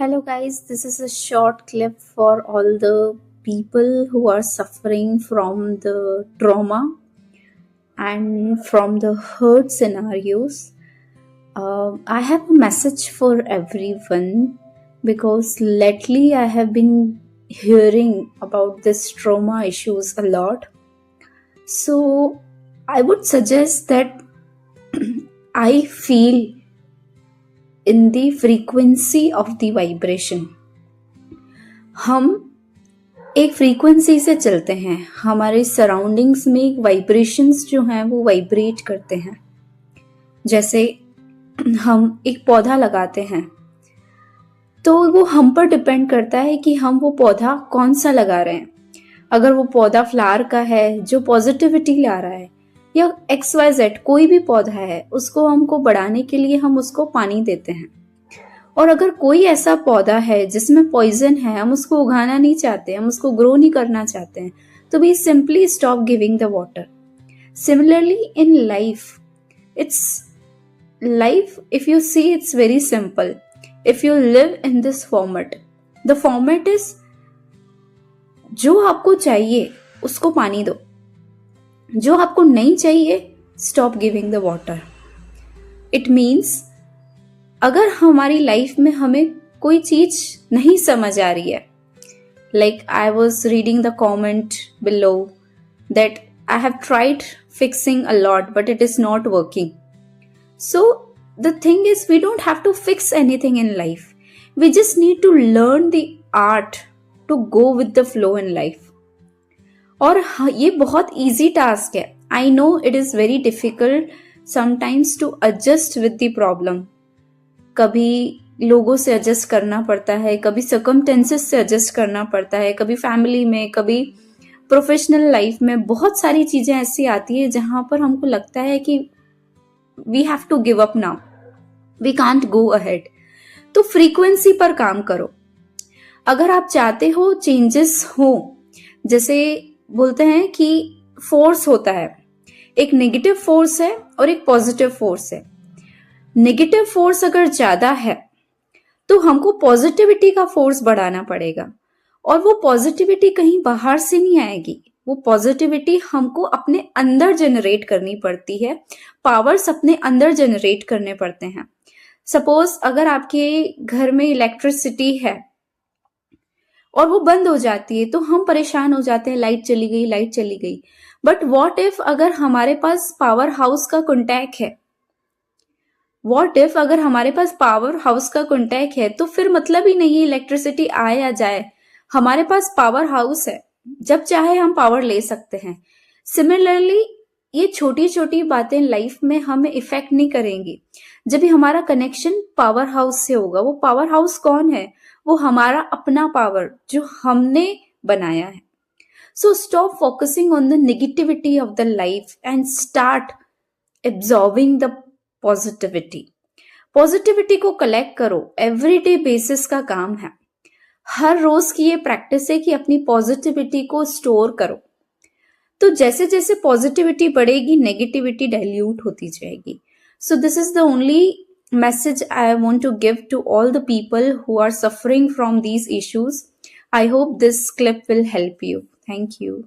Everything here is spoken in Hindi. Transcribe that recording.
Hello, guys. This is a short clip for all the people who are suffering from the trauma and from the hurt scenarios. I have a message for everyone because lately I have been hearing about this trauma issues a lot. So I would suggest that I feel in the frequency of the vibration. हम एक फ्रीक्वेंसी से चलते हैं, हमारे सराउंडिंग्स में वाइब्रेशंस जो हैं वो वाइब्रेट करते हैं। जैसे हम एक पौधा लगाते हैं तो वो हम पर डिपेंड करता है कि हम वो पौधा कौन सा लगा रहे हैं। अगर वो पौधा फ्लावर का है जो पॉजिटिविटी ला रहा है, या XYZ कोई भी पौधा है, उसको हमको बढ़ाने के लिए हम उसको पानी देते हैं। और अगर कोई ऐसा पौधा है जिसमें पॉइजन है, हम उसको उगाना नहीं चाहते, हम उसको ग्रो नहीं करना चाहते हैं, तो we simply stop giving the water. Similarly in life if you see, it's very simple. If you live in this format, the format is जो आपको चाहिए उसको पानी दो, जो आपको नहीं चाहिए stop giving the water. It means अगर हमारी लाइफ में हमें कोई चीज नहीं समझ आ रही है, like I was reading the comment below that I have tried fixing a lot but it is not working. So the thing is, we don't have to fix anything in life. We just need to learn the art to go with the flow in life. और ये बहुत easy task है. I know it is very difficult sometimes to adjust with the problem. कभी लोगों से एडजस्ट करना पड़ता है, कभी सर्कमटेंसेस से एडजस्ट करना पड़ता है, कभी फैमिली में, कभी प्रोफेशनल लाइफ में बहुत सारी चीजें ऐसी आती है जहां पर हमको लगता है कि we have to give up now, we can't go ahead. तो फ्रीक्वेंसी पर काम करो. अगर आप चाहते हो चेंजेस हो, जैसे बोलते हैं कि फोर्स होता है, एक नेगेटिव फोर्स है और एक पॉजिटिव फोर्स है. नेगेटिव फोर्स अगर ज्यादा है तो हमको पॉजिटिविटी का फोर्स बढ़ाना पड़ेगा, और वो पॉजिटिविटी कहीं बाहर से नहीं आएगी. वो पॉजिटिविटी हमको अपने अंदर जनरेट करनी पड़ती है, पावर्स अपने अंदर जनरेट करने पड़ते हैं. सपोज अगर आपके घर में इलेक्ट्रिसिटी है और वो बंद हो जाती है तो हम परेशान हो जाते हैं, लाइट चली गई, लाइट चली गई. बट व्हाट इफ अगर हमारे पास पावर हाउस का कॉन्टैक्ट है, व्हाट इफ अगर हमारे पास पावर हाउस का कॉन्टैक्ट है, तो फिर मतलब ही नहीं है इलेक्ट्रिसिटी आए या जाए, हमारे पास पावर हाउस है, जब चाहे हम पावर ले सकते हैं. सिमिलरली ये छोटी छोटी बातें लाइफ में हमें इफेक्ट नहीं करेंगी जब भी हमारा कनेक्शन पावर हाउस से होगा. वो पावर हाउस कौन है? वो हमारा अपना पावर जो हमने बनाया है. So stop focusing on the negativity of the life and start absorbing the positivity. Positivity को कलेक्ट करो, एवरीडे बेसिस का काम है. हर रोज की ये प्रैक्टिस है कि अपनी पॉजिटिविटी को स्टोर करो. तो जैसे जैसे पॉजिटिविटी बढ़ेगी, नेगेटिविटी डाइल्यूट होती जाएगी. So this is the only message I want to give to all the people who are suffering from these issues. I hope this clip will help you. Thank you.